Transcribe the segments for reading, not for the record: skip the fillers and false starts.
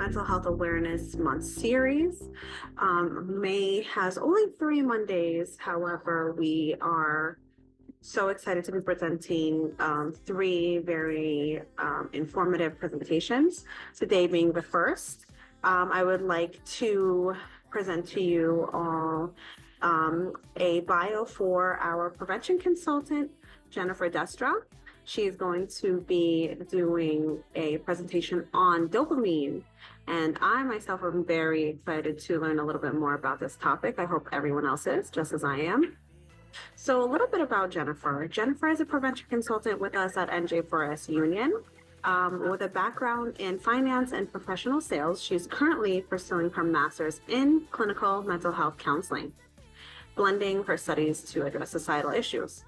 Mental Health Awareness Month series. May has only 3 Mondays. However, we are so excited to be presenting 3 very informative presentations, today being the first. I would like to present to you all a bio for our prevention consultant, Jennifer Destra. She is going to be doing a presentation on dopamine. And I myself am very excited to learn a little bit more about this topic. I hope everyone else is, just as I am. So a little bit about Jennifer. Jennifer is a prevention consultant with us at NJ4S Union. With a background in finance and professional sales, she's currently pursuing her master's in clinical mental health counseling, blending her studies to address societal issues.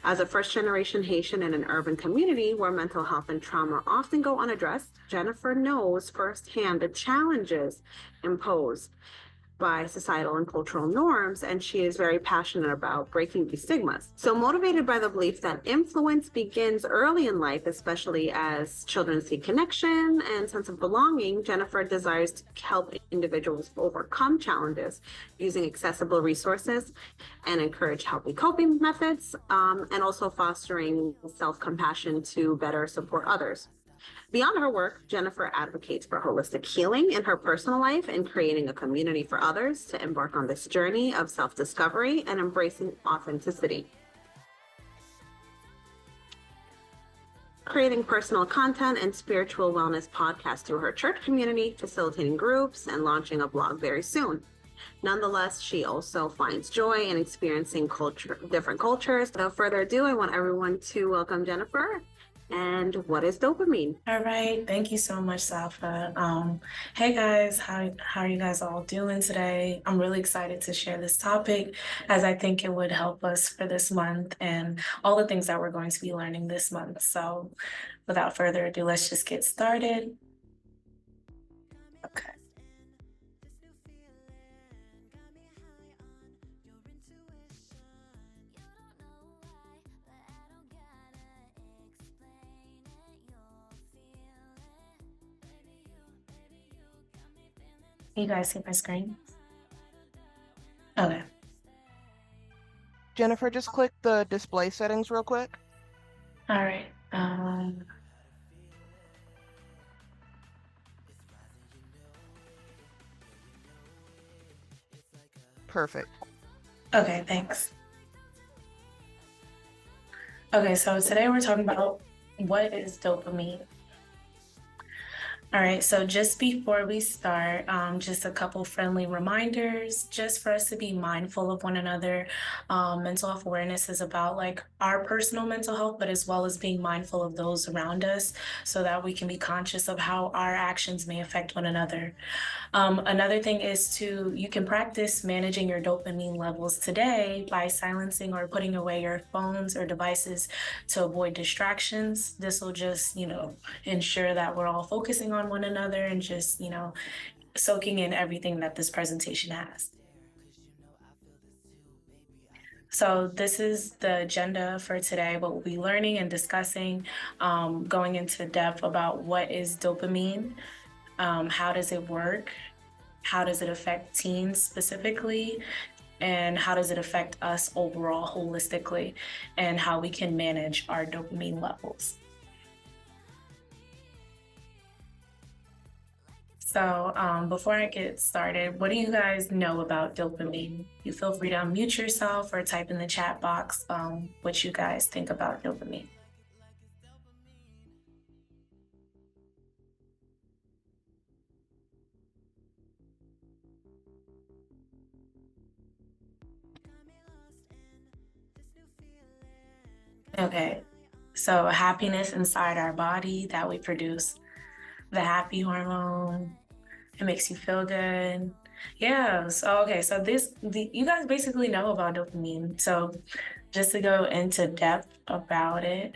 As a first-generation Haitian in an urban community where mental health and trauma often go unaddressed, Jennifer knows firsthand the challenges imposed by societal and cultural norms, and she is very passionate about breaking these stigmas. So motivated by the belief that influence begins early in life, especially as children seek connection and sense of belonging, Jennifer desires to help individuals overcome challenges using accessible resources and encourage healthy coping methods, and also fostering self-compassion to better support others. Beyond her work, Jennifer advocates for holistic healing in her personal life and creating a community for others to embark on this journey of self-discovery and embracing authenticity. Creating personal content and spiritual wellness podcasts through her church community, facilitating groups, and launching a blog very soon. Nonetheless, she also finds joy in experiencing different cultures. Without further ado, I want everyone to welcome Jennifer. And what is dopamine? All right, thank you so much, Safa. Hey guys, how are you guys all doing today? I'm really excited to share this topic as I think it would help us for this month and all the things that we're going to be learning this month. So without further ado, let's just get started. Okay. Can you guys see my screen? Okay. Jennifer, just click the display settings real quick. All right. Perfect. Okay, thanks. Okay, so today we're talking about what is dopamine. All right, so just before we start, just a couple friendly reminders, just for us to be mindful of one another. Mental health awareness is about like our personal mental health, but as well as being mindful of those around us so that we can be conscious of how our actions may affect one another. Another thing is you can practice managing your dopamine levels today by silencing or putting away your phones or devices to avoid distractions. This will just, ensure that we're all focusing on one another and just, soaking in everything that this presentation has. So this is the agenda for today, what we'll be learning and discussing, going into depth about what is dopamine, how does it work, how does it affect teens specifically, and how does it affect us overall holistically, and how we can manage our dopamine levels. So before I get started, what do you guys know about dopamine? You feel free to unmute yourself or type in the chat box what you guys think about dopamine. Okay, so happiness inside our body that we produce, the happy hormone. It makes you feel good. Yeah, so you guys basically know about dopamine. So just to go into depth about it.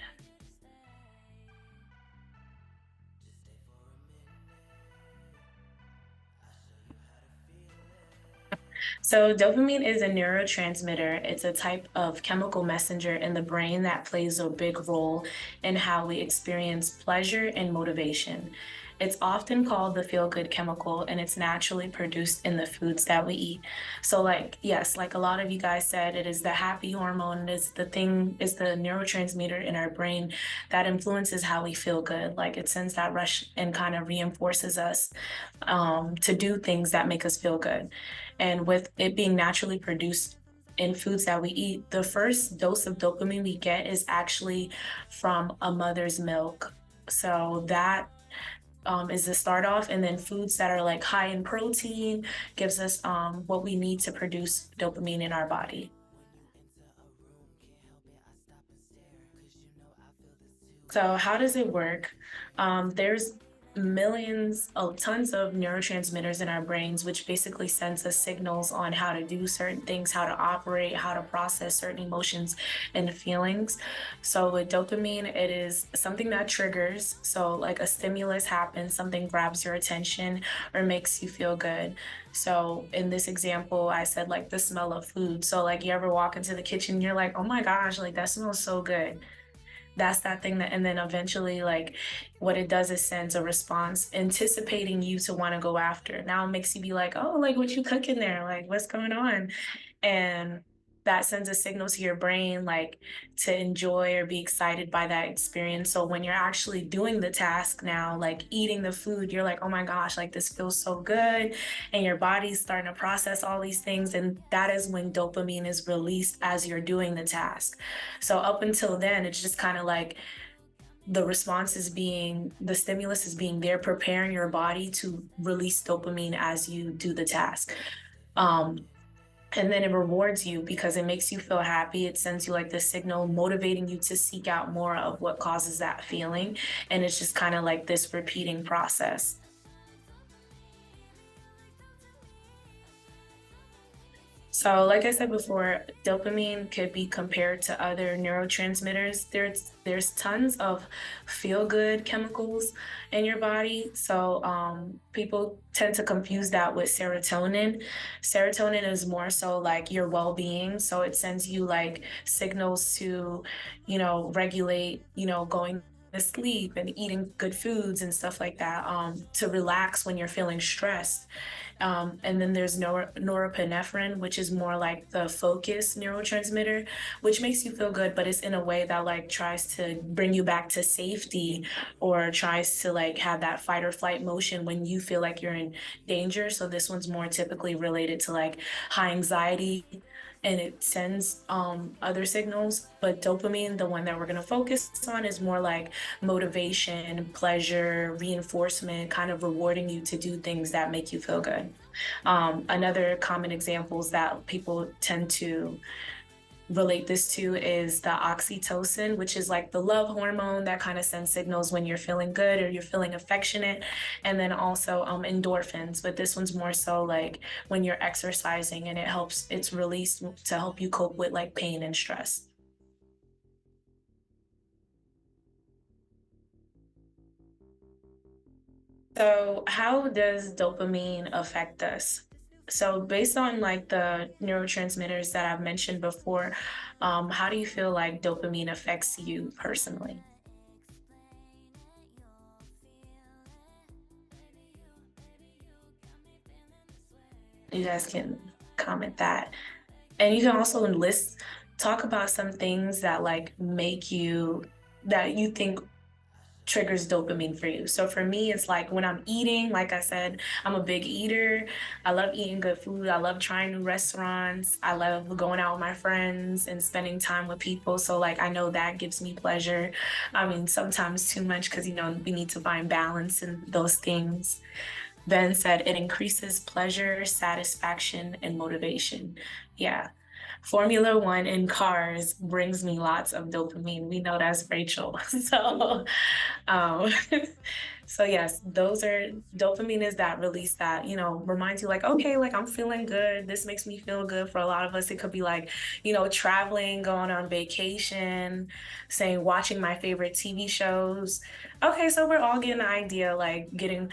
So dopamine is a neurotransmitter. It's a type of chemical messenger in the brain that plays a big role in how we experience pleasure and motivation. It's often called the feel-good chemical, and it's naturally produced in the foods that we eat. So like, yes, like a lot of you guys said, it is the happy hormone, it's the neurotransmitter in our brain that influences how we feel good. Like it sends that rush and kind of reinforces us to do things that make us feel good. And with it being naturally produced in foods that we eat, the first dose of dopamine we get is actually from a mother's milk. So that is the start off, and then foods that are like high in protein gives us what we need to produce dopamine in our body. So how does it work? There's tons of neurotransmitters in our brains, which basically sends us signals on how to do certain things, how to operate, how to process certain emotions and feelings. So with dopamine, it is something that triggers. So like a stimulus happens, something grabs your attention or makes you feel good. So in this example, I said like the smell of food. So like you ever walk into the kitchen, you're like, oh my gosh, like that smells so good. That's that thing that, and then eventually like what it does is sends a response anticipating you to want to go after. Now it makes you be like, oh, like what you cooking there, like what's going on? And that sends a signal to your brain like to enjoy or be excited by that experience. So when you're actually doing the task now, like eating the food, you're like, oh my gosh, like this feels so good, and your body's starting to process all these things, and that is when dopamine is released as you're doing the task. So up until then, it's just kind of like the stimulus is being there, preparing your body to release dopamine as you do the task. And then it rewards you because it makes you feel happy. It sends you like this signal motivating you to seek out more of what causes that feeling. And it's just kind of like this repeating process. So like I said before, dopamine could be compared to other neurotransmitters. There's tons of feel-good chemicals in your body. So people tend to confuse that with serotonin. Serotonin is more so like your well-being. So it sends you like signals to, regulate, going to sleep and eating good foods and stuff like that, to relax when you're feeling stressed. And then there's norepinephrine, which is more like the focus neurotransmitter, which makes you feel good, but it's in a way that like tries to bring you back to safety or tries to like have that fight or flight motion when you feel like you're in danger. So this one's more typically related to like high anxiety, and it sends other signals. But dopamine, the one that we're going to focus on, is more like motivation, pleasure, reinforcement, kind of rewarding you to do things that make you feel good. Another common examples that people tend to relate this to is the oxytocin, which is like the love hormone that kind of sends signals when you're feeling good or you're feeling affectionate. And then also endorphins, but this one's more so like when you're exercising, and it's released to help you cope with like pain and stress. So how does dopamine affect us? So based on like the neurotransmitters that I've mentioned before, how do you feel like dopamine affects you personally? You guys can comment that. And you can also talk about some things that like that you think triggers dopamine for you. So for me, it's like when I'm eating, like I said, I'm a big eater. I love eating good food. I love trying new restaurants. I love going out with my friends and spending time with people. So like, I know that gives me pleasure. I mean, sometimes too much because, we need to find balance in those things. Ben said it increases pleasure, satisfaction, and motivation. Yeah. Formula One in cars brings me lots of dopamine. We know that's Rachel. So, um, so yes, dopamine is that release that, reminds you like, okay, like I'm feeling good. This makes me feel good. For a lot of us, it could be like, traveling, going on vacation, watching my favorite TV shows. Okay, so we're all getting the idea, like getting,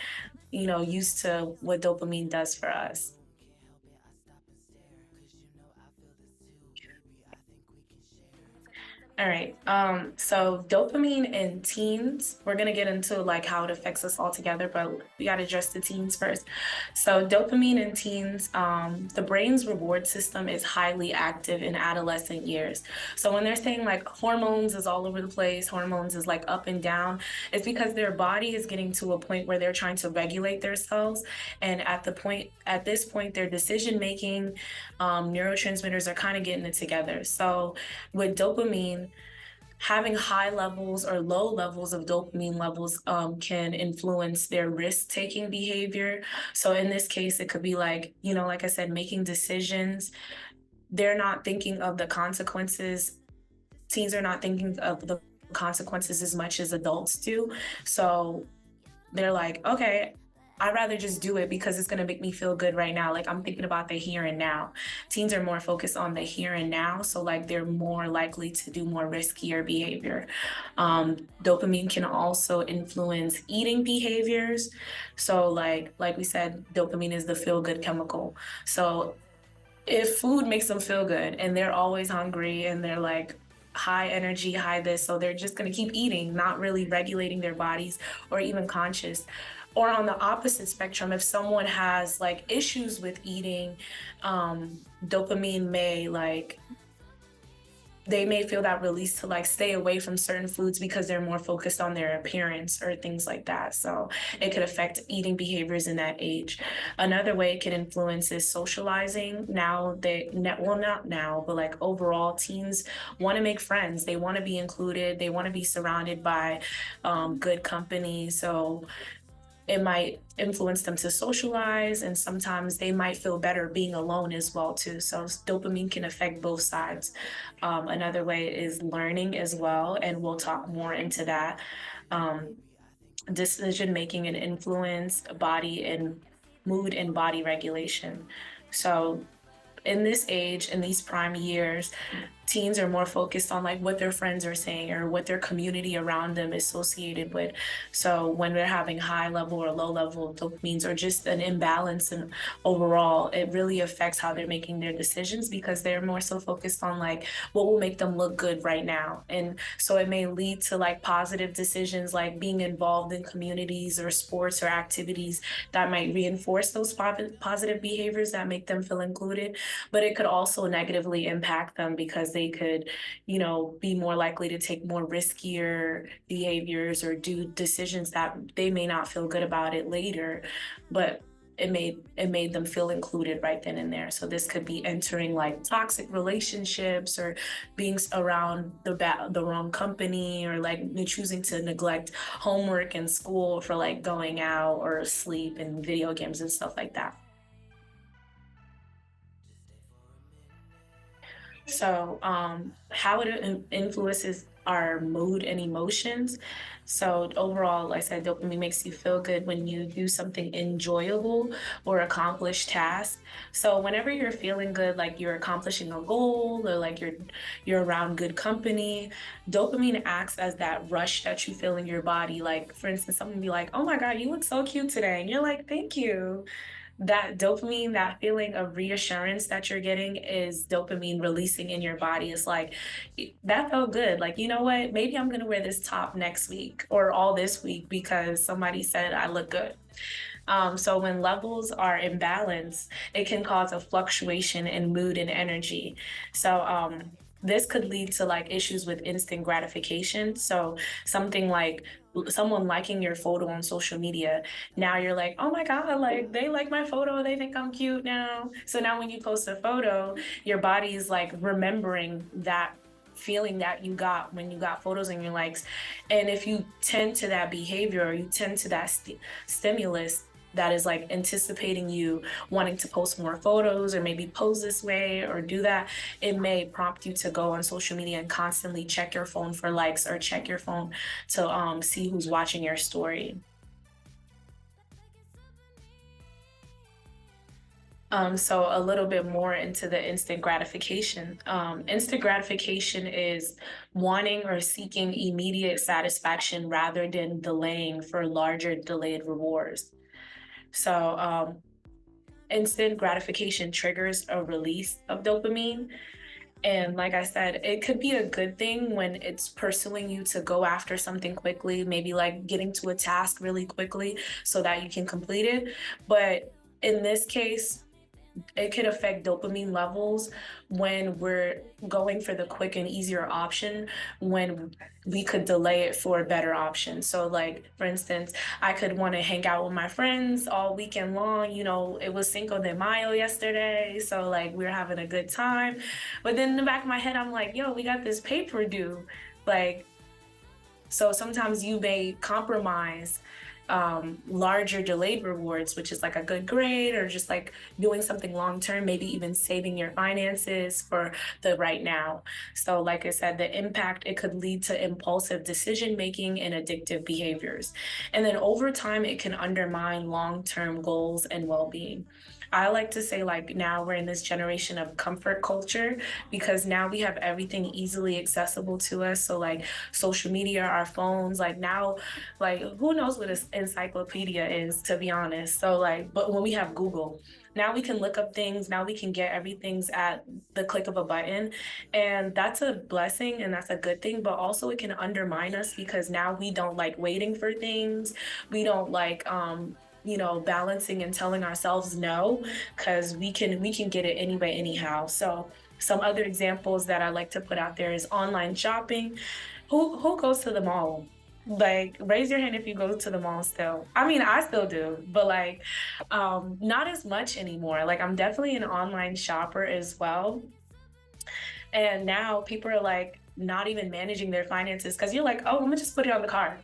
used to what dopamine does for us. All right. So dopamine in teens, we're gonna get into like how it affects us all together, but we gotta address the teens first. So dopamine in teens, the brain's reward system is highly active in adolescent years. So when they're saying like hormones is all over the place, hormones is like up and down, it's because their body is getting to a point where they're trying to regulate themselves. And at this point, their decision making, neurotransmitters are kind of getting it together. So with dopamine, having high levels or low levels of dopamine levels can influence their risk-taking behavior. So in this case, it could be like, like I said, making decisions. They're not thinking of the consequences. Teens are not thinking of the consequences as much as adults do. So they're like, okay, I'd rather just do it because it's going to make me feel good right now. Like I'm thinking about the here and now. Teens are more focused on the here and now. So like they're more likely to do more riskier behavior. Dopamine can also influence eating behaviors. So like we said, dopamine is the feel good chemical. So if food makes them feel good and they're always hungry and they're like, high energy, high this. So they're just going to keep eating, not really regulating their bodies or even conscious. Or on the opposite spectrum, if someone has like issues with eating, dopamine may they may feel that release to like stay away from certain foods because they're more focused on their appearance or things like that. So it could affect eating behaviors in that age. Another way it can influence is socializing. Not now, but like overall, teens want to make friends. They want to be included. They want to be surrounded by good company. So it might influence them to socialize, and sometimes they might feel better being alone as well too. So dopamine can affect both sides. Another way is learning as well, and we'll talk more into that. Decision making and influence, body and mood and body regulation. So in this age, in these prime years, teens are more focused on like what their friends are saying or what their community around them is associated with. So when they're having high level or low level dopamines or just an imbalance in overall, it really affects how they're making their decisions because they're more so focused on like what will make them look good right now. And so it may lead to like positive decisions like being involved in communities or sports or activities that might reinforce those positive behaviors that make them feel included. But it could also negatively impact them because they could, be more likely to take more riskier behaviors or do decisions that they may not feel good about it later, but it made them feel included right then and there. So this could be entering like toxic relationships or being around the wrong company or like choosing to neglect homework and school for like going out or sleep and video games and stuff like that. So, how it influences our mood and emotions. So overall, like I said, dopamine makes you feel good when you do something enjoyable or accomplish tasks. So whenever you're feeling good, like you're accomplishing a goal or like you're around good company, dopamine acts as that rush that you feel in your body. Like for instance, someone be like, "Oh my God, you look so cute today," and you're like, "Thank you." That dopamine, that feeling of reassurance that you're getting is dopamine releasing in your body. It's like, that felt good. Like, you know what? Maybe I'm going to wear this top next week or all this week because somebody said I look good. So when levels are imbalanced, it can cause a fluctuation in mood and energy. So this could lead to like issues with instant gratification. So something like someone liking your photo on social media, now you're like, oh my God, like they like my photo, they think I'm cute now. So now when you post a photo, your body is like remembering that feeling that you got when you got photos and your likes. And if you tend to that behavior or you tend to that stimulus that is like anticipating you wanting to post more photos or maybe pose this way or do that, it may prompt you to go on social media and constantly check your phone for likes or check your phone to see who's watching your story. So a little bit more into the instant gratification. Instant gratification is wanting or seeking immediate satisfaction rather than delaying for larger delayed rewards. So instant gratification triggers a release of dopamine. And like I said, it could be a good thing when it's pursuing you to go after something quickly, maybe like getting to a task really quickly so that you can complete it. But in this case, it could affect dopamine levels when we're going for the quick and easier option when we could delay it for a better option. So like, for instance, I could want to hang out with my friends all weekend long. You know, it was Cinco de Mayo yesterday, so like we were having a good time. But then in the back of my head, I'm like, yo, we got this paper due. Like, so sometimes you may compromise larger delayed rewards, which is like a good grade or just like doing something long term, maybe even saving your finances for the right now. So like I said, the impact, it could lead to impulsive decision making and addictive behaviors. And then over time, it can undermine long-term goals and well-being. I like to say, like, now we're in this generation of comfort culture because now we have everything easily accessible to us. So like social media, our phones, like now, like who knows what an encyclopedia is, to be honest. So like, but when we have Google, now we can look up things, now we can get everything's at the click of a button. And that's a blessing and that's a good thing, but also it can undermine us because now we don't like waiting for things. We don't like you know, balancing and telling ourselves no, because we can get it anyway, anyhow. So some other examples that I like to put out there is online shopping. Who goes to the mall? Like, raise your hand if you go to the mall still. I mean, I still do, but like not as much anymore. Like, I'm definitely an online shopper as well. And now people are like not even managing their finances because you're like, oh, I'm gonna just put it on the card.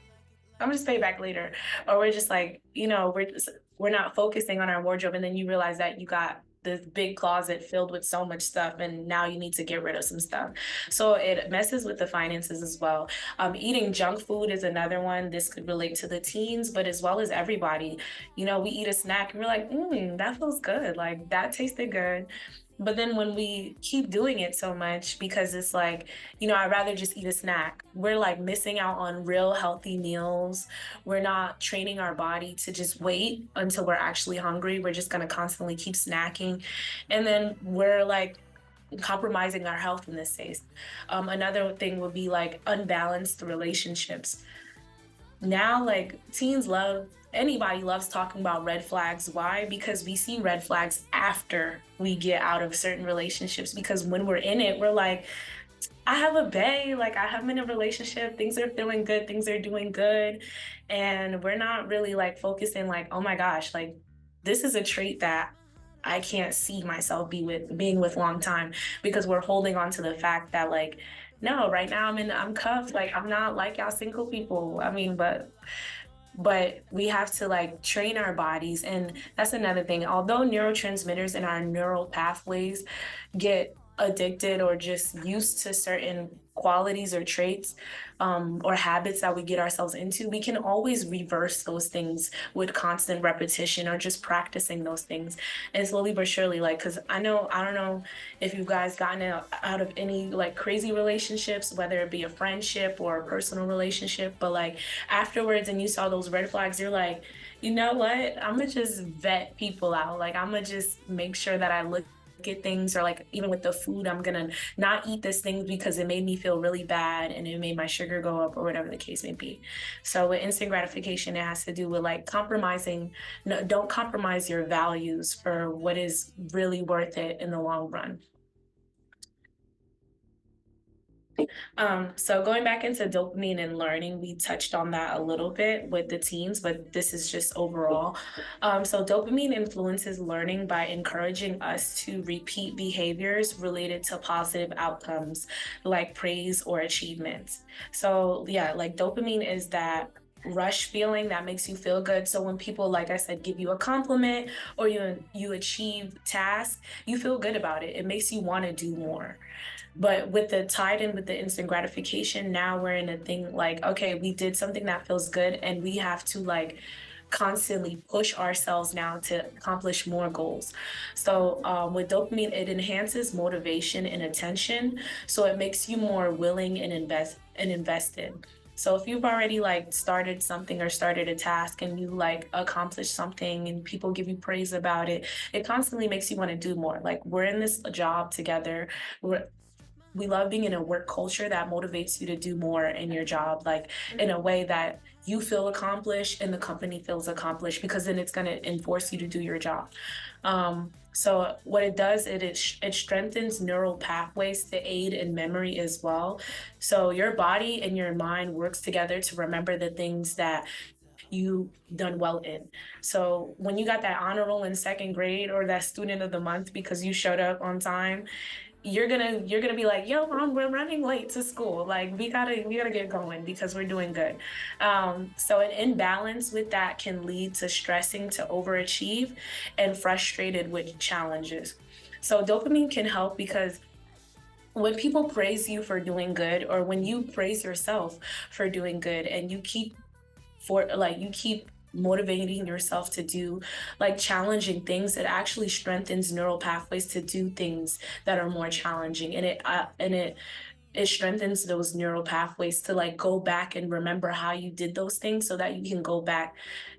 I'm gonna just pay back later. Or we're just like, you know, we're not focusing on our wardrobe, and then you realize that you got this big closet filled with so much stuff and now you need to get rid of some stuff. So it messes with the finances as well. Eating junk food is another one. This could relate to the teens, but as well as everybody. You know, we eat a snack and we're like, that feels good, like that tasted good. But then when we keep doing it so much, because it's like, you know, I'd rather just eat a snack, we're like missing out on real healthy meals. We're not training our body to just wait until we're actually hungry. We're just going to constantly keep snacking. And then we're like compromising our health in this case. Another thing would be like unbalanced relationships. Now, like anybody loves talking about red flags. Why? Because we see red flags after we get out of certain relationships. Because when we're in it, we're like, I have a bae, like I have in a relationship, things are feeling good, things are doing good. And we're not really like focusing like, oh my gosh, like this is a trait that I can't see myself being with long time, because we're holding on to the fact that like, no, right now I'm cuffed. Like I'm not like y'all single people. I mean, but we have to like train our bodies. And that's another thing. Although neurotransmitters in our neural pathways get addicted or just used to certain qualities or traits or habits that we get ourselves into, we can always reverse those things with constant repetition or just practicing those things. And slowly but surely, like, because I don't know if you guys gotten out of any like crazy relationships, whether it be a friendship or a personal relationship, but like afterwards and you saw those red flags, you're like, you know what, I'm gonna just vet people out. Like I'm gonna just make sure that I look at things, or like even with the food, I'm gonna not eat this thing because it made me feel really bad and it made my sugar go up or whatever the case may be. So with instant gratification, it has to do with like compromising. No, don't compromise your values for what is really worth it in the long run. So going back into dopamine and learning, we touched on that a little bit with the teens, but this is just overall. So dopamine influences learning by encouraging us to repeat behaviors related to positive outcomes like praise or achievements. So yeah, like dopamine is that rush feeling that makes you feel good. So when people, like I said, give you a compliment or you achieve tasks, you feel good about it. It makes you want to do more. But with the tied in with the instant gratification, now we're in a thing like, okay, we did something that feels good and we have to like constantly push ourselves now to accomplish more goals. So with dopamine, it enhances motivation and attention. So it makes you more willing and invested. So if you've already like started something or started a task and you like accomplished something and people give you praise about it, it constantly makes you want to do more. Like we're in this job together. being in a work culture that motivates you to do more in your job, like in a way that you feel accomplished and the company feels accomplished, because then it's going to enforce you to do your job. So what it does, it strengthens neural pathways to aid in memory as well. So your body and your mind works together to remember the things that you done well in. So when you got that honor roll in second grade, or that student of the month because you showed up on time, you're gonna be like, yo, mom, we're running late to school. Like we gotta get going because we're doing good. So an imbalance with that can lead to stressing to overachieve and frustrated with challenges. So dopamine can help because when people praise you for doing good, or when you praise yourself for doing good, and you keep motivating yourself to do like challenging things, it actually strengthens neural pathways to do things that are more challenging, and it strengthens those neural pathways to like go back and remember how you did those things, so that you can go back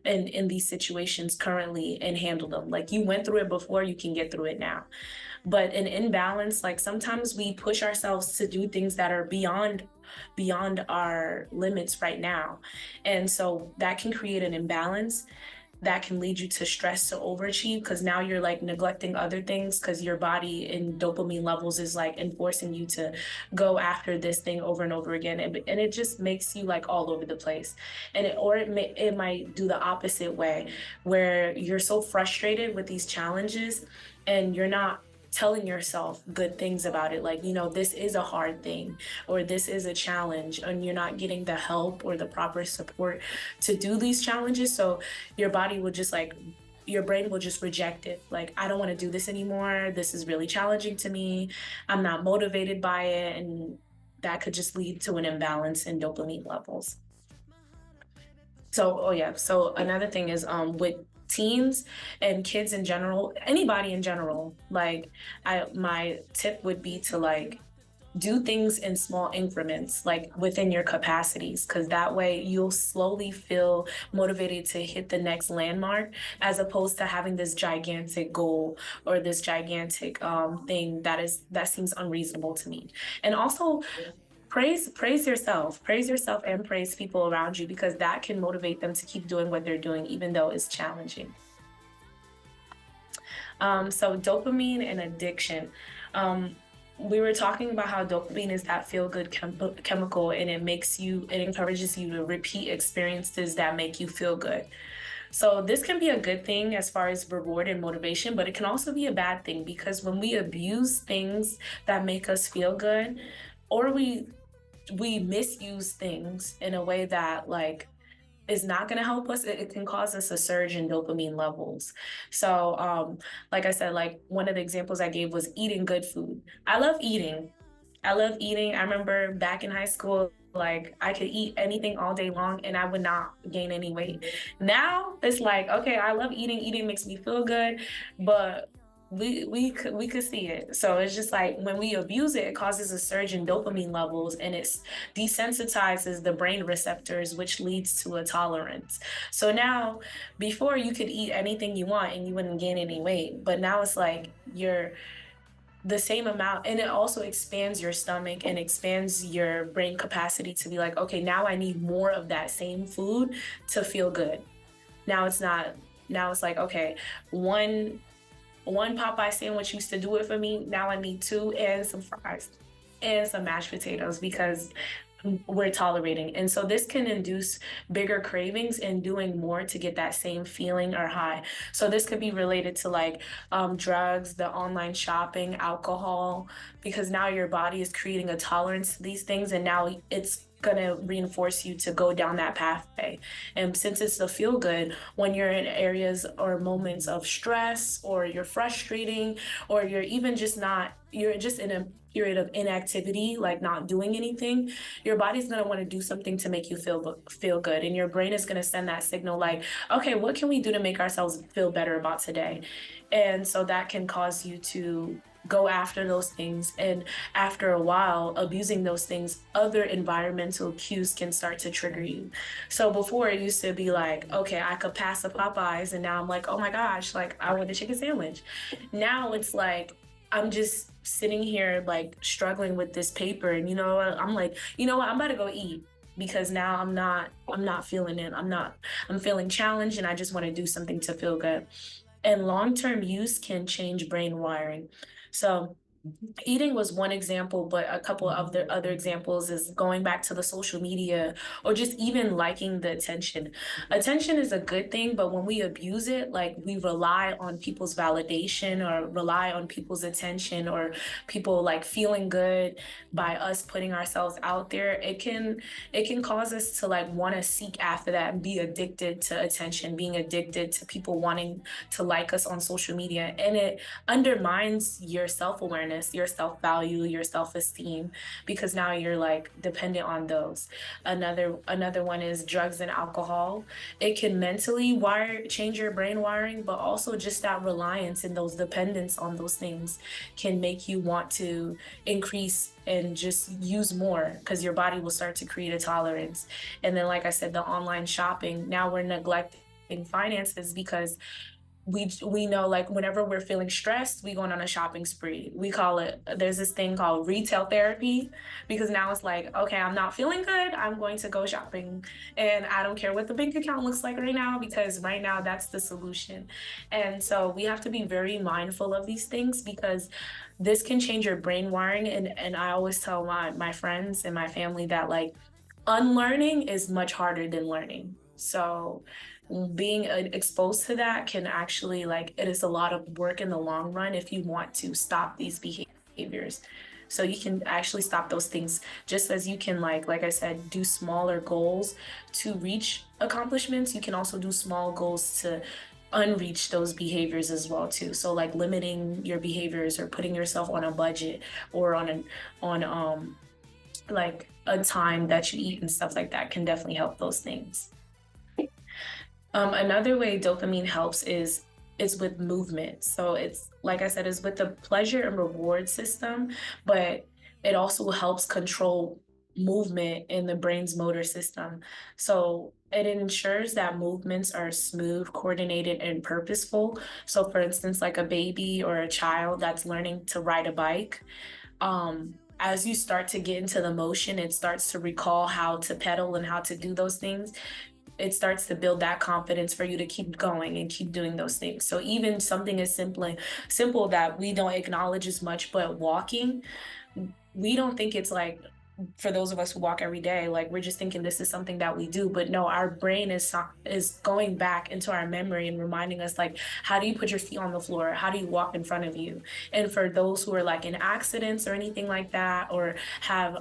in these situations currently and handle them. Like you went through it before, you can get through it now. But an imbalance, like sometimes we push ourselves to do things that are beyond our limits right now. And so that can create an imbalance that can lead you to stress to overachieve, because now you're like neglecting other things because your body in dopamine levels is like enforcing you to go after this thing over and over again. And it just makes you like all over the place. And it might do the opposite way, where you're so frustrated with these challenges and you're not telling yourself good things about it, like, you know, this is a hard thing, or this is a challenge, and you're not getting the help or the proper support to do these challenges. So your body will just like, your brain will just reject it. Like, I don't want to do this anymore. This is really challenging to me. I'm not motivated by it. And that could just lead to an imbalance in dopamine levels. So, So another thing is with teens and kids in general, anybody in general, like my tip would be to like do things in small increments, like within your capacities, because that way you'll slowly feel motivated to hit the next landmark, as opposed to having this gigantic goal or this gigantic thing that seems unreasonable to me. And also praise yourself and praise people around you, because that can motivate them to keep doing what they're doing, even though it's challenging. So dopamine and addiction. We were talking about how dopamine is that feel-good chemical, and it encourages you to repeat experiences that make you feel good. So this can be a good thing as far as reward and motivation, but it can also be a bad thing, because when we abuse things that make us feel good, or we misuse things in a way that like is not going to help us, it can cause us a surge in dopamine levels. So like I said, like one of the examples I gave was eating good food. I love eating. I remember back in high school, like I could eat anything all day long and I would not gain any weight. Now it's like, okay, I love eating makes me feel good, but we could see it. So it's just like when we abuse it, it causes a surge in dopamine levels, and it desensitizes the brain receptors, which leads to a tolerance. So now, before you could eat anything you want and you wouldn't gain any weight, but now it's like you're the same amount, and it also expands your stomach and expands your brain capacity to be like, okay, now I need more of that same food to feel good. Now it's like, okay, one Popeye sandwich used to do it for me. Now I need 2 and some fries and some mashed potatoes, because we're tolerating. And so this can induce bigger cravings and doing more to get that same feeling or high. So this could be related to like drugs, the online shopping, alcohol, because now your body is creating a tolerance to these things, and now it's gonna reinforce you to go down that pathway. And since it's the feel good, when you're in areas or moments of stress, or you're frustrating, or you're just in a period of inactivity, like not doing anything, your body's gonna want to do something to make you feel good, and your brain is gonna send that signal like, okay, what can we do to make ourselves feel better about today? And so that can cause you to go after those things. And after a while, abusing those things, other environmental cues can start to trigger you. So before, it used to be like, okay, I could pass the Popeyes, and now I'm like, oh my gosh, like I want a chicken sandwich. Now it's like, I'm just sitting here like struggling with this paper, and I'm like, you know what, I'm about to go eat because now I'm not feeling it. I'm feeling challenged, and I just want to do something to feel good. And long-term use can change brain wiring. So eating was one example, but a couple of the other examples is going back to the social media or just even liking the attention. Attention is a good thing, but when we abuse it, like we rely on people's validation or rely on people's attention or people like feeling good by us putting ourselves out there, it can cause us to like want to seek after that and be addicted to attention, being addicted to people wanting to like us on social media. And it undermines your self-awareness, your self-value, your self-esteem, because now you're like dependent on those. Another one is drugs and alcohol. It can mentally change your brain wiring, but also just that reliance and those dependence on those things can make you want to increase and just use more because your body will start to create a tolerance. And then, like I said, the online shopping, now we're neglecting finances because we know like whenever we're feeling stressed, we going on a shopping spree. We call it, there's this thing called retail therapy, because now it's like, okay, I'm not feeling good, I'm going to go shopping, and I don't care what the bank account looks like right now, because right now that's the solution. And so we have to be very mindful of these things because this can change your brain wiring. And I always tell my friends and my family that like unlearning is much harder than learning. So being exposed to that can actually like, it is a lot of work in the long run if you want to stop these behaviors. So you can actually stop those things, just as you can like I said, do smaller goals to reach accomplishments. You can also do small goals to unreach those behaviors as well too. So like limiting your behaviors or putting yourself on a budget or on like a time that you eat and stuff like that can definitely help those things. Another way dopamine helps is with movement. So it's, like I said, is with the pleasure and reward system, but it also helps control movement in the brain's motor system. So it ensures that movements are smooth, coordinated, and purposeful. So for instance, like a baby or a child that's learning to ride a bike, as you start to get into the motion, it starts to recall how to pedal and how to do those things. It starts to build that confidence for you to keep going and keep doing those things. So even something as simple that we don't acknowledge as much, but walking, we don't think it's like, for those of us who walk every day, like we're just thinking this is something that we do, but no, our brain is going back into our memory and reminding us like, how do you put your feet on the floor? How do you walk in front of you? And for those who are like in accidents or anything like that, or have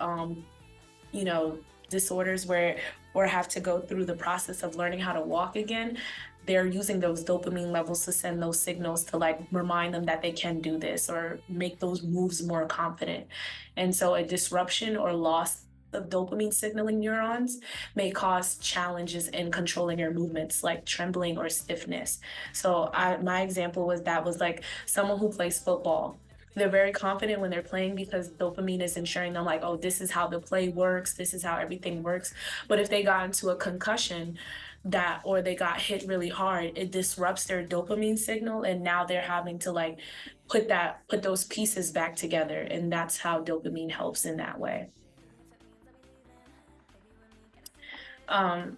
disorders or have to go through the process of learning how to walk again, they're using those dopamine levels to send those signals to like remind them that they can do this or make those moves more confident. And so a disruption or loss of dopamine signaling neurons may cause challenges in controlling your movements, like trembling or stiffness. So my example was like someone who plays football. They're very confident when they're playing because dopamine is ensuring them like, oh, this is how the play works, this is how everything works. But if they got into a concussion or they got hit really hard, it disrupts their dopamine signal, and now they're having to like put those pieces back together, and that's how dopamine helps in that way.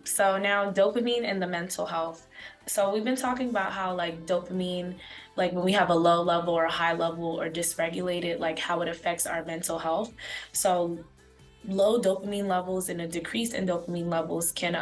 So now dopamine and the mental health. So we've been talking about how like dopamine, like when we have a low level or a high level or dysregulated, like how it affects our mental health. So low dopamine levels and a decrease in dopamine levels can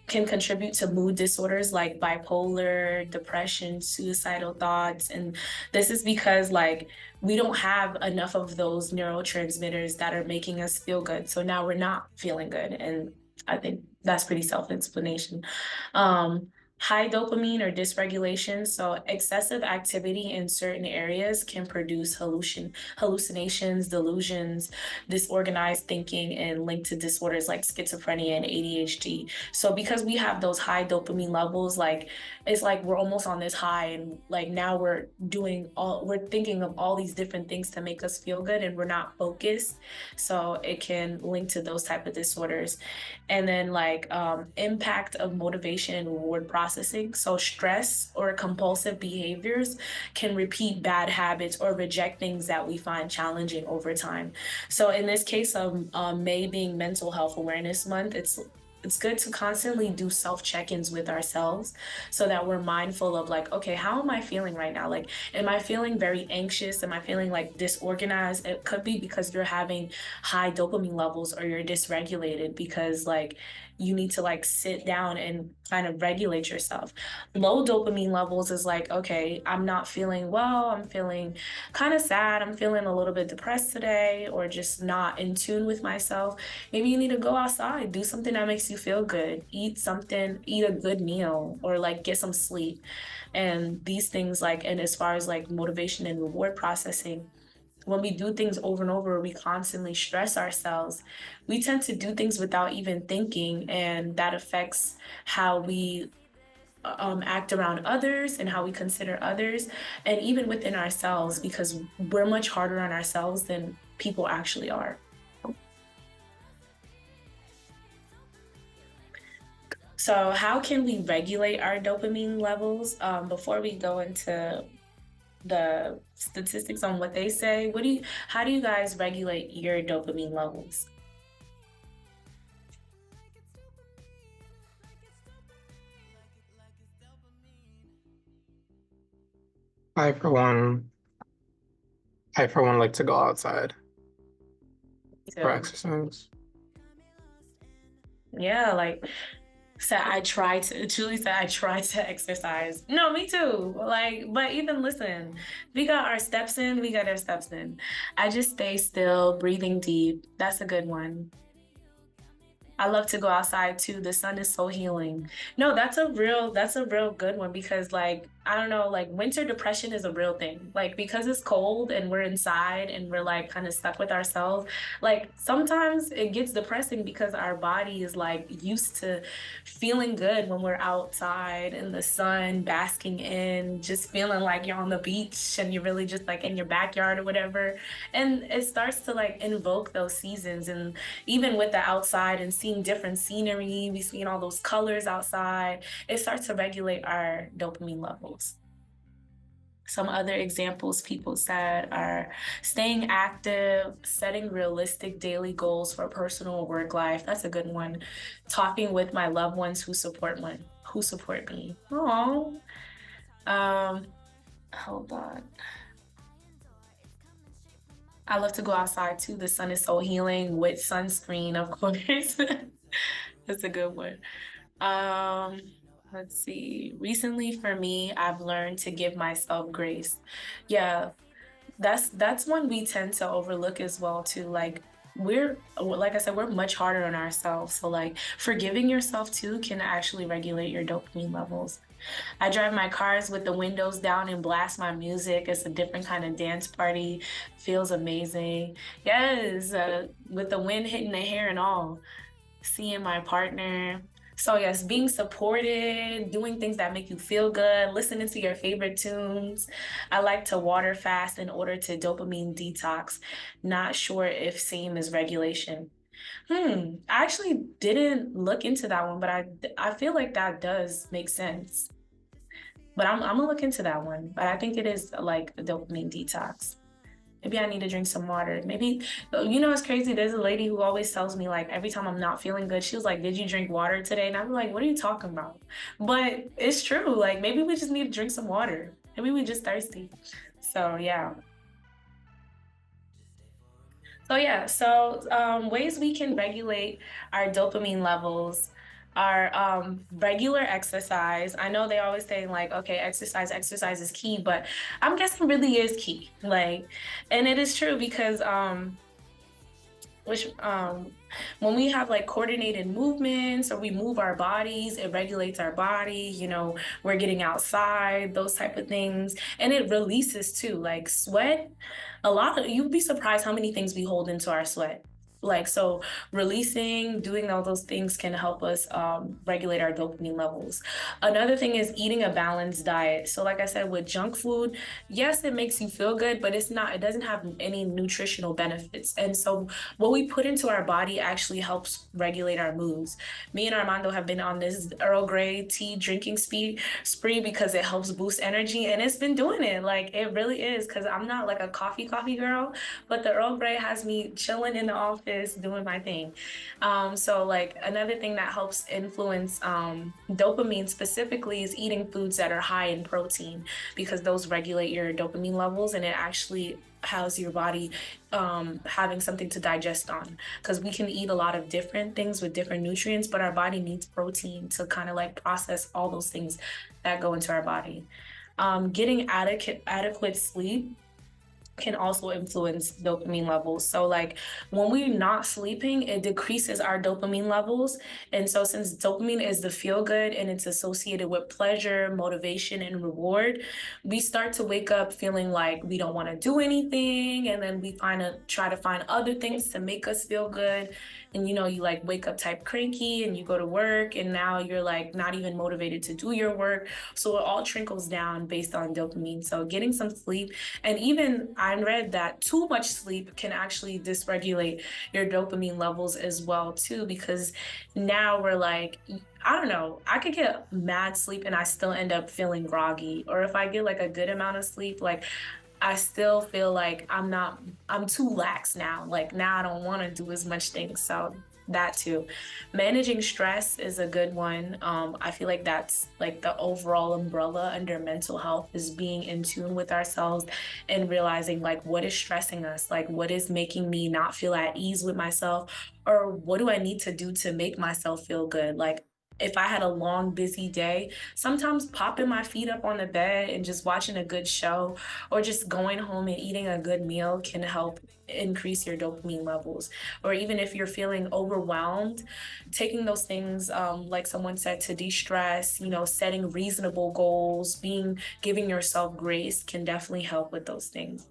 contribute to mood disorders like bipolar, depression, suicidal thoughts. And this is because like we don't have enough of those neurotransmitters that are making us feel good. So now we're not feeling good. And I think that's pretty self-explanation. High dopamine or dysregulation. So excessive activity in certain areas can produce hallucinations, delusions, disorganized thinking, and linked to disorders like schizophrenia and ADHD. So because we have those high dopamine levels, like it's like we're almost on this high, and like now we're thinking of all these different things to make us feel good, and we're not focused. So it can link to those type of disorders. And then like impact of motivation and reward process. processing. So stress or compulsive behaviors can repeat bad habits or reject things that we find challenging over time. So in this case of May being Mental Health Awareness Month, it's good to constantly do self-check-ins with ourselves so that we're mindful of like, okay, how am I feeling right now? Like, am I feeling very anxious? Am I feeling like disorganized? It could be because you're having high dopamine levels or you're dysregulated because like you need to like sit down and kind of regulate yourself. Low dopamine levels is like, okay, I'm not feeling well. I'm feeling kind of sad. I'm feeling a little bit depressed today or just not in tune with myself. Maybe you need to go outside, do something that makes you feel good, eat something, eat a good meal, or like get some sleep. And these things like, and as far as like motivation and reward processing, when we do things over and over, we constantly stress ourselves. We tend to do things without even thinking, and that affects how we act around others and how we consider others, and even within ourselves, because we're much harder on ourselves than people actually are. So how can we regulate our dopamine levels? Before we go into the statistics on what they say, how do you guys regulate your dopamine levels? I for one, I for one like to go outside for So, exercise. yeah, like Julie said, I try to exercise. No, me too. Like, but even listen, we got our steps in, we got our steps in. I just stay still, breathing deep. That's a good one. I love to go outside too. The sun is so healing. No, that's a real good one because like, I don't know, like winter depression is a real thing. Like because it's cold and we're inside and we're like kind of stuck with ourselves. Like sometimes it gets depressing because our body is like used to feeling good when we're outside in the sun, basking in, just feeling like you're on the beach and you're really just like in your backyard or whatever. And it starts to like invoke those seasons, and even with the outside and seeing different scenery, we seeing all those colors outside, it starts to regulate our dopamine levels. Some other examples people said are staying active, setting realistic daily goals for personal or work life. That's a good one. Talking with my loved ones who support me. Oh, hold on. I love to go outside too. The sun is so healing with sunscreen, of course. That's a good one. Let's see. Recently for me, I've learned to give myself grace. Yeah, that's one we tend to overlook as well too. Like like I said, we're much harder on ourselves. So like forgiving yourself too can actually regulate your dopamine levels. I drive my cars with the windows down and blast my music. It's a different kind of dance party. Feels amazing. Yes, with the wind hitting the hair and all. Seeing my partner. So yes, being supported, doing things that make you feel good, listening to your favorite tunes. I like to water fast in order to dopamine detox. Not sure if same as regulation. I actually didn't look into that one, but I feel like that does make sense. But I'm gonna look into that one. But I think it is like a dopamine detox. Maybe I need to drink some water. Maybe, you know, it's crazy. There's a lady who always tells me like every time I'm not feeling good, she was like, "Did you drink water today?" And I'm like, "What are you talking about?" But it's true. Like maybe we just need to drink some water. Maybe we just thirsty. So yeah. So ways we can regulate our dopamine levels are regular exercise. I know they always say like, okay, exercise is key, but I'm guessing really is key. Like, and it is true because which when we have like coordinated movements or we move our bodies, it regulates our body, you know, we're getting outside, those type of things, and it releases too, like sweat. You'd be surprised how many things we hold into our sweat. Like, so releasing, doing all those things can help us regulate our dopamine levels. Another thing is eating a balanced diet. So like I said, with junk food, yes, it makes you feel good, but it doesn't have any nutritional benefits. And so what we put into our body actually helps regulate our moods. Me and Armando have been on this Earl Grey tea drinking spree because it helps boost energy, and it's been doing it. Like, it really is, because I'm not like a coffee girl, but the Earl Grey has me chilling in the office doing my thing. So like another thing that helps influence dopamine specifically is eating foods that are high in protein, because those regulate your dopamine levels, and it actually has your body having something to digest on, because we can eat a lot of different things with different nutrients, but our body needs protein to kind of like process all those things that go into our body. Getting adequate sleep can also influence dopamine levels. So like when we're not sleeping, it decreases our dopamine levels. And so since dopamine is the feel good and it's associated with pleasure, motivation, and reward, we start to wake up feeling like we don't want to do anything. And then we try to find other things to make us feel good. And you like wake up type cranky and you go to work, and now you're like not even motivated to do your work. So it all trickles down based on dopamine. So getting some sleep, and even I read that too much sleep can actually dysregulate your dopamine levels as well too, because now we're like, I don't know, I could get mad sleep and I still end up feeling groggy. Or if I get like a good amount of sleep, like I still feel like I'm too lax now. Like now I don't want to do as much things. So that too. Managing stress is a good one. I feel like that's like the overall umbrella under mental health, is being in tune with ourselves and realizing like what is stressing us, like what is making me not feel at ease with myself, or what do I need to do to make myself feel good. Like if I had a long, busy day, sometimes popping my feet up on the bed and just watching a good show, or just going home and eating a good meal can help increase your dopamine levels. Or even if you're feeling overwhelmed, taking those things, like someone said, to de-stress, setting reasonable goals, giving yourself grace can definitely help with those things.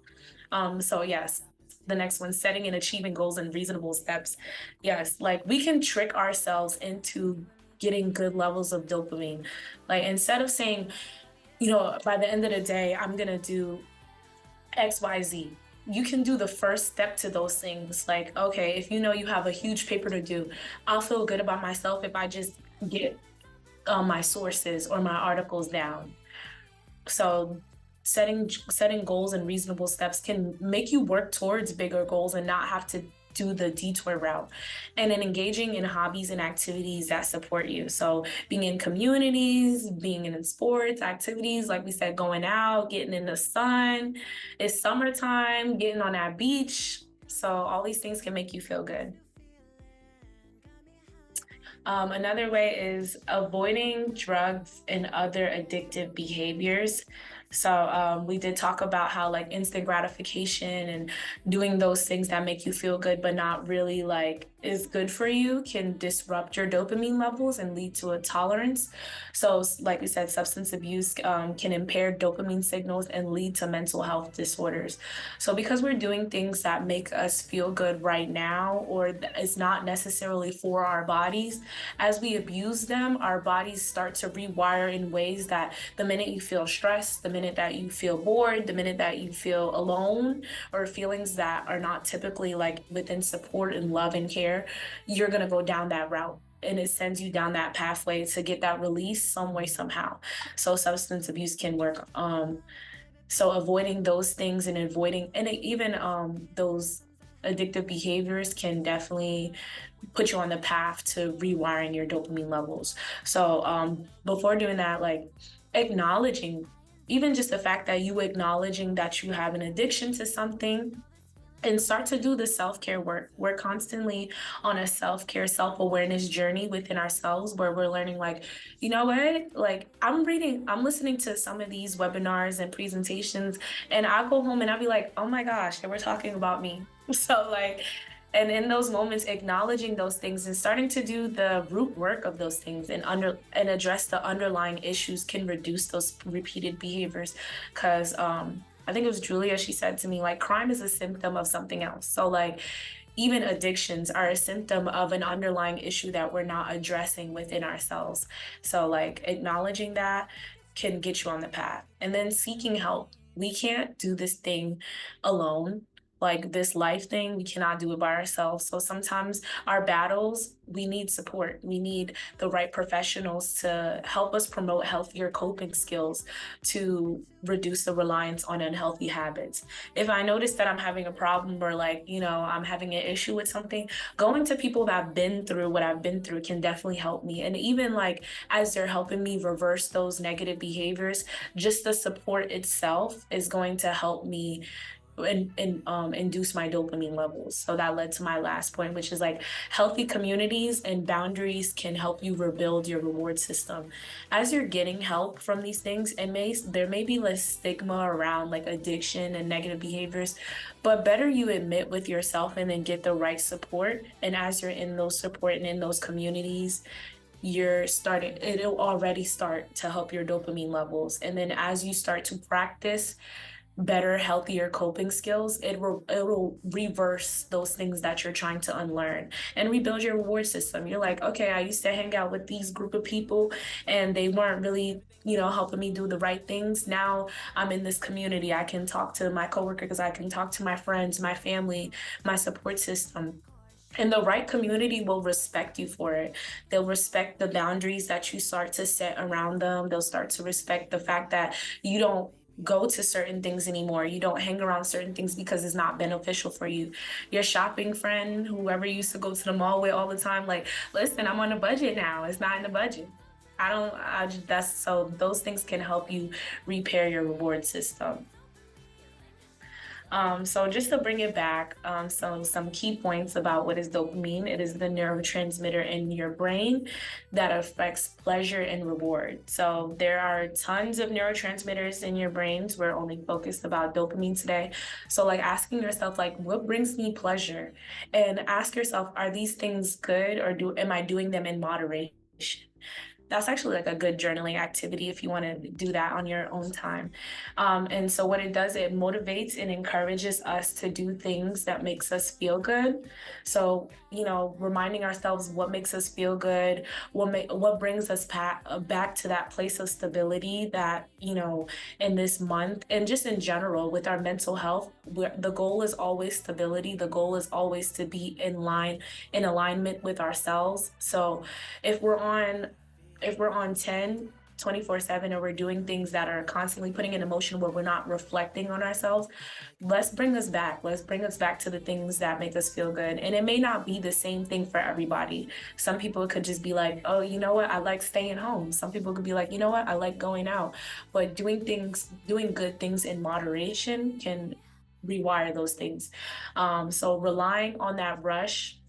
So yes, the next one, setting and achieving goals in reasonable steps. Yes, like we can trick ourselves into getting good levels of dopamine. Like instead of saying, by the end of the day, I'm gonna do XYZ. You can do the first step to those things. Like, okay, if you have a huge paper to do, I'll feel good about myself if I just get my sources or my articles down. So setting goals and reasonable steps can make you work towards bigger goals and not have to do the detour route. And then engaging in hobbies and activities that support you. So being in communities, being in sports, activities, like we said, going out, getting in the sun. It's summertime, getting on that beach. So all these things can make you feel good. Another way is avoiding drugs and other addictive behaviors. So we did talk about how like instant gratification and doing those things that make you feel good but not really like is good for you can disrupt your dopamine levels and lead to a tolerance. So like we said, substance abuse can impair dopamine signals and lead to mental health disorders. So because we're doing things that make us feel good right now, or it's not necessarily for our bodies, as we abuse them, our bodies start to rewire in ways that the minute you feel stressed, the minute that you feel bored, the minute that you feel alone, or feelings that are not typically like within support and love and care, you're going to go down that route. And it sends you down that pathway to get that release some way, somehow. So substance abuse can work. So avoiding those things and even those addictive behaviors can definitely put you on the path to rewiring your dopamine levels. So before doing that, like acknowledging, even just the fact that you acknowledging that you have an addiction to something, and start to do the self-care work. We're constantly on a self-care, self-awareness journey within ourselves, where we're learning like, you know what, like I'm listening to some of these webinars and presentations, and I'll go home and I'll be like, oh my gosh, they were talking about me. So like, and in those moments, acknowledging those things and starting to do the root work of those things and address the underlying issues can reduce those repeated behaviors. Because I think it was Julia, she said to me, like, crime is a symptom of something else. So like, even addictions are a symptom of an underlying issue that we're not addressing within ourselves. So like acknowledging that can get you on the path. And then seeking help. We can't do this thing alone. Like this life thing, we cannot do it by ourselves. So sometimes our battles, we need support. We need the right professionals to help us promote healthier coping skills to reduce the reliance on unhealthy habits. If I notice that I'm having a problem or like, I'm having an issue with something, going to people that have been through what I've been through can definitely help me. And even like as they're helping me reverse those negative behaviors, just the support itself is going to help me induce my dopamine levels. So that led to my last point, which is like healthy communities and boundaries can help you rebuild your reward system. As you're getting help from these things, there may be less stigma around like addiction and negative behaviors, but better you admit with yourself and then get the right support. And as you're in those support and in those communities, it'll already start to help your dopamine levels. And then as you start to practice better, healthier coping skills, it'll reverse those things that you're trying to unlearn and rebuild your reward system. You're like, okay, I used to hang out with these group of people and they weren't really, helping me do the right things. Now I'm in this community. I can talk to my coworkers, I can talk to my friends, my family, my support system. And the right community will respect you for it. They'll respect the boundaries that you start to set around them. They'll start to respect the fact that you don't go to certain things anymore. You don't hang around certain things because it's not beneficial for you. Your shopping friend, whoever you used to go to the mall with all the time, like, listen, I'm on a budget now. It's not in the budget. So those things can help you repair your reward system. So just to bring it back, so some key points about what is dopamine. It is the neurotransmitter in your brain that affects pleasure and reward. So there are tons of neurotransmitters in your brains. We're only focused about dopamine today. So like asking yourself, like, what brings me pleasure? And ask yourself, are these things good or am I doing them in moderation? That's actually like a good journaling activity if you want to do that on your own time. And so what it does, it motivates and encourages us to do things that makes us feel good. So, reminding ourselves what makes us feel good, what brings us back to that place of stability that, in this month and just in general with our mental health, the goal is always stability. The goal is always to be in alignment with ourselves. So if we're on 10 24/7 and we're doing things that are constantly putting in emotion where we're not reflecting on ourselves, let's bring us back to the things that make us feel good. And it may not be the same thing for everybody. Some people could just be like, oh, you know what, I like staying home. Some people could be like, you know what, I like going out. But doing good things in moderation can rewire those things. So relying on that rush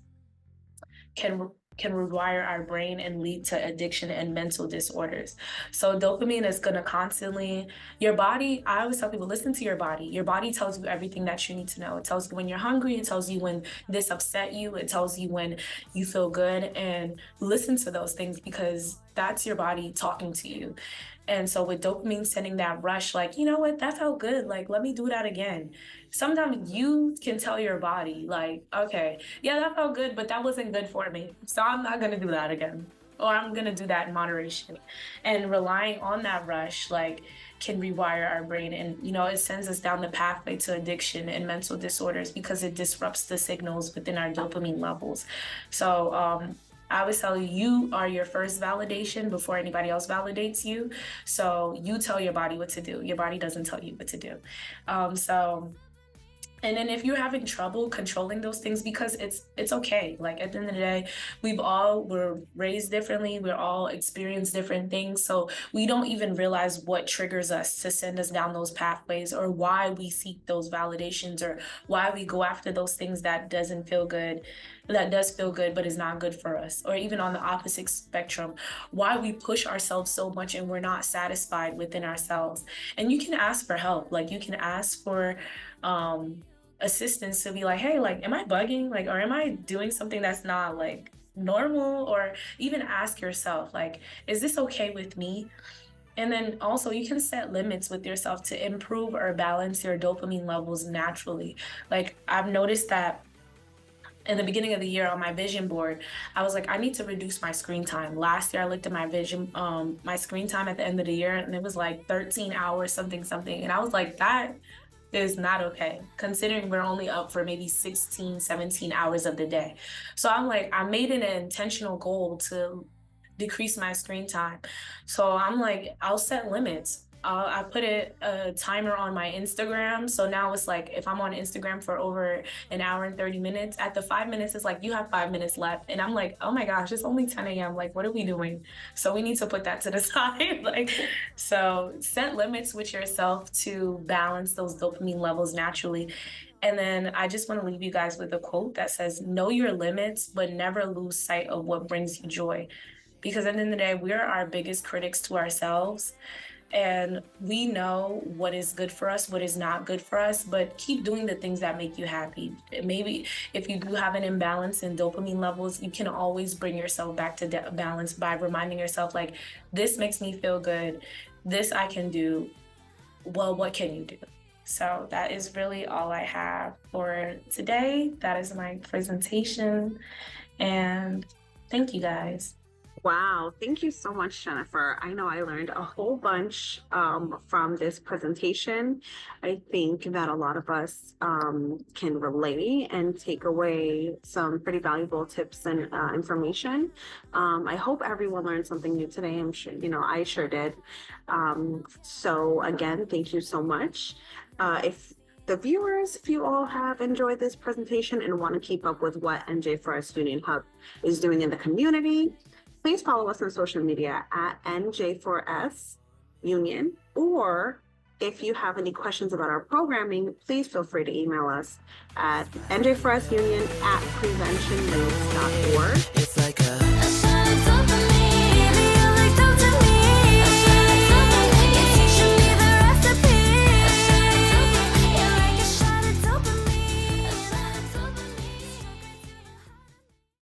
can rewire our brain and lead to addiction and mental disorders. So dopamine is going to constantly, your body, I always tell people, listen to your body. Your body tells you everything that you need to know. It tells you when you're hungry. It tells you when this upset you. It tells you when you feel good, and listen to those things because that's your body talking to you. And so with dopamine sending that rush, like, you know what, that felt good. Like, let me do that again. Sometimes you can tell your body like, okay, yeah, that felt good, but that wasn't good for me. So I'm not going to do that again. Or I'm going to do that in moderation. And relying on that rush, like, can rewire our brain. And, it sends us down the pathway to addiction and mental disorders because it disrupts the signals within our dopamine levels. So, I always tell you, you are your first validation before anybody else validates you. So you tell your body what to do. Your body doesn't tell you what to do. And then if you're having trouble controlling those things, because it's okay. Like at the end of the day, we're raised differently. We're all experience different things. So we don't even realize what triggers us to send us down those pathways, or why we seek those validations, or why we go after those things that does feel good, but is not good for us. Or even on the opposite spectrum, why we push ourselves so much and we're not satisfied within ourselves. And you can ask for help. Like you can ask for, assistance to be like, hey, like, am I bugging? Like, or am I doing something that's not like normal? Or even ask yourself, like, is this okay with me? And then also you can set limits with yourself to improve or balance your dopamine levels naturally. Like I've noticed that in the beginning of the year on my vision board, I was like, I need to reduce my screen time. Last year, I looked at my my screen time at the end of the year, and it was like 13 hours, something. And I was like, that is not okay, considering we're only up for maybe 16, 17 hours of the day. So I'm like, I made it an intentional goal to decrease my screen time. So I'm like, I'll set limits. I put a timer on my Instagram. So now it's like, if I'm on Instagram for over an hour and 30 minutes, at the 5 minutes, it's like, you have 5 minutes left. And I'm like, oh my gosh, it's only 10 a.m. Like, what are we doing? So we need to put that to the side. Like, so set limits with yourself to balance those dopamine levels naturally. And then I just want to leave you guys with a quote that says, know your limits, but never lose sight of what brings you joy. Because at the end of the day, we're our biggest critics to ourselves. And we know what is good for us, what is not good for us, but keep doing the things that make you happy. Maybe if you do have an imbalance in dopamine levels, you can always bring yourself back to balance by reminding yourself, like, this makes me feel good. This I can do. Well, what can you do? So that is really all I have for today. That is my presentation. And thank you guys. Wow, thank you so much, Jennifer. I know I learned a whole bunch from this presentation. I think that a lot of us can relate and take away some pretty valuable tips and information. I hope everyone learned something new today. I'm sure, I sure did. So again, thank you so much. If you all have enjoyed this presentation and want to keep up with what NJ4S Union Hub is doing in the community, please follow us on social media at NJ4S Union, or if you have any questions about our programming, please feel free to email us at NJ4SUnion@preventionmoves.org.